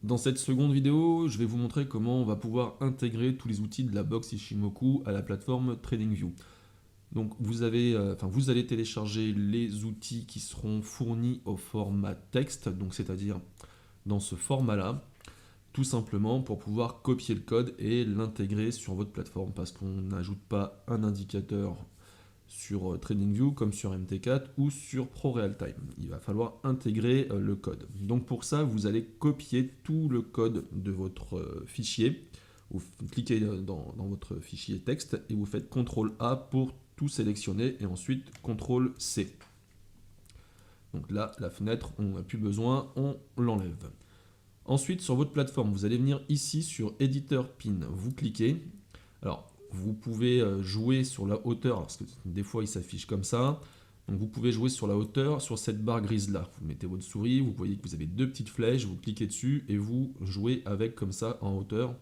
Dans cette seconde vidéo, je vais vous montrer comment on va pouvoir intégrer tous les outils de la box Ishimoku à la plateforme TradingView. Donc vous allez télécharger les outils qui seront fournis au format texte, donc c'est-à-dire dans ce format-là, tout simplement pour pouvoir copier le code et l'intégrer sur votre plateforme, parce qu'on n'ajoute pas un indicateur sur TradingView comme sur MT4 ou sur ProRealTime. Il va falloir intégrer le code. Donc pour ça, vous allez copier tout le code de votre fichier. Vous cliquez dans votre fichier texte et vous faites CTRL A pour tout sélectionner et ensuite CTRL C. Donc là, la fenêtre, on n'a plus besoin, on l'enlève. Ensuite, sur votre plateforme, vous allez venir ici sur Editor Pin. Vous cliquez. Alors, vous pouvez jouer sur la hauteur, parce que des fois, il s'affiche comme ça. Donc, vous pouvez jouer sur la hauteur, sur cette barre grise-là. Vous mettez votre souris, vous voyez que vous avez deux petites flèches, vous cliquez dessus et vous jouez avec comme ça en hauteur.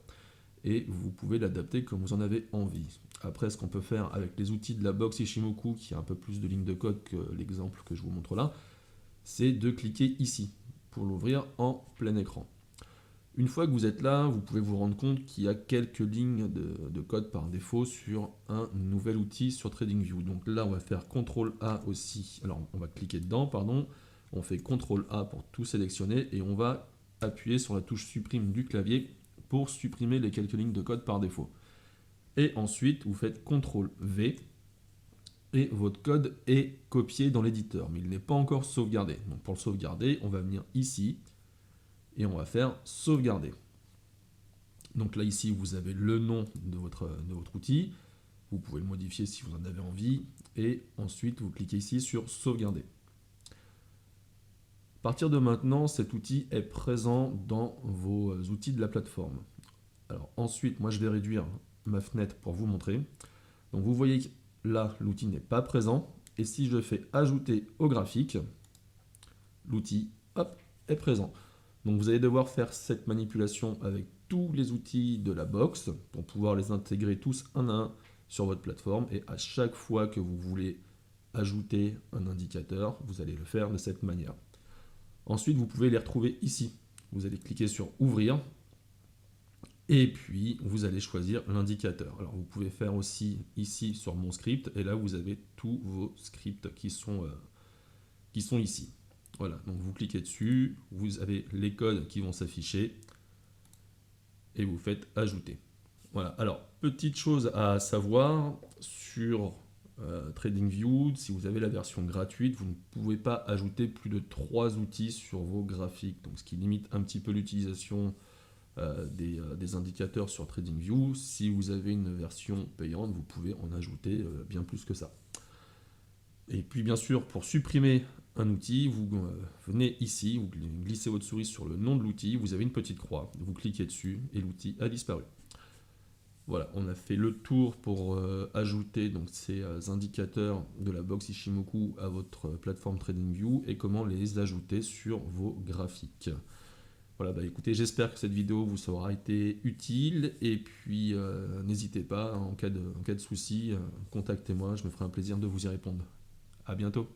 Et vous pouvez l'adapter comme vous en avez envie. Après, ce qu'on peut faire avec les outils de la box Ishimoku, qui a un peu plus de lignes de code que l'exemple que je vous montre là, c'est de cliquer ici pour l'ouvrir en plein écran. Une fois que vous êtes là, vous pouvez vous rendre compte qu'il y a quelques lignes de code par défaut sur un nouvel outil sur TradingView. Donc là, on va faire CTRL A aussi. Alors, on va cliquer dedans, pardon. On fait CTRL A pour tout sélectionner et on va appuyer sur la touche supprime du clavier pour supprimer les quelques lignes de code par défaut. Et ensuite, vous faites CTRL V et votre code est copié dans l'éditeur, mais il n'est pas encore sauvegardé. Donc pour le sauvegarder, on va venir ici et on va faire sauvegarder. Donc là ici vous avez le nom de votre outil, vous pouvez le modifier si vous en avez envie, et ensuite vous cliquez ici sur sauvegarder. À partir de maintenant, cet outil est présent dans vos outils de la plateforme. Alors ensuite, moi je vais réduire ma fenêtre pour vous montrer. Donc vous voyez que là, l'outil n'est pas présent. Et si je fais ajouter au graphique, l'outil est présent. Donc vous allez devoir faire cette manipulation avec tous les outils de la box pour pouvoir les intégrer tous un à un sur votre plateforme. Et à chaque fois que vous voulez ajouter un indicateur, vous allez le faire de cette manière. Ensuite, vous pouvez les retrouver ici. Vous allez cliquer sur ouvrir. Et puis, vous allez choisir l'indicateur. Alors, vous pouvez faire aussi ici sur mon script. Et là, vous avez tous vos scripts qui sont ici. Voilà, donc vous cliquez dessus. Vous avez les codes qui vont s'afficher. Et vous faites ajouter. Voilà, alors, petite chose à savoir sur TradingView, si vous avez la version gratuite, vous ne pouvez pas ajouter plus de 3 outils sur vos graphiques. Donc, ce qui limite un petit peu l'utilisation des indicateurs sur TradingView. Si vous avez une version payante, vous pouvez en ajouter bien plus que ça. Et puis bien sûr, pour supprimer un outil, vous venez ici, vous glissez votre souris sur le nom de l'outil, vous avez une petite croix, vous cliquez dessus et l'outil a disparu. Voilà, on a fait le tour pour ajouter donc, ces indicateurs de la box Ishimoku à votre plateforme TradingView et comment les ajouter sur vos graphiques. Voilà, bah écoutez, j'espère que cette vidéo vous aura été utile et puis n'hésitez pas, en cas de souci, contactez-moi, je me ferai un plaisir de vous y répondre. À bientôt.